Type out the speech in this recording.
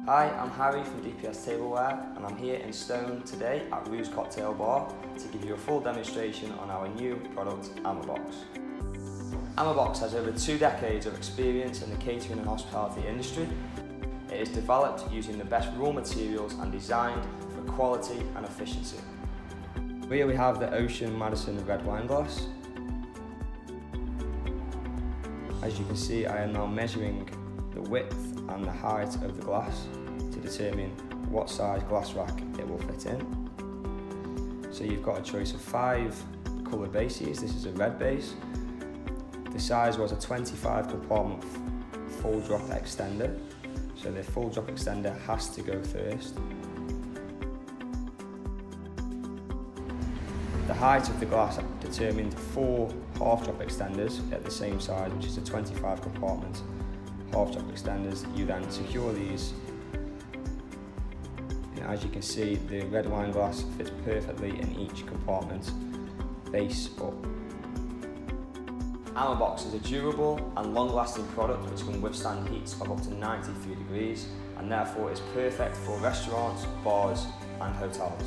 Hi, I'm Harry from DPS Tableware and I'm here in Stone today at Rouge Cocktail Bar to give you a full demonstration on our new product, AMERBOX. AMERBOX has over 2 decades of experience in the catering and hospitality industry. It is developed using the best raw materials and designed for quality and efficiency. Here we have the Ocean Madison red wine glass. As you can see, I am now measuring the width and the height of the glass to determine what size glass rack it will fit in. So you've got a choice of 5 colour bases. This is a red base. The size was a 25 compartment full drop extender. So the full drop extender has to go first. The height of the glass determined 4 half drop extenders at the same size, which is a 25 compartment half drop extenders. You then secure these. And as you can see, the red wine glass fits perfectly in each compartment, base up. AMERBOX is a durable and long-lasting product which can withstand heats of up to 93 degrees and therefore is perfect for restaurants, bars and hotels.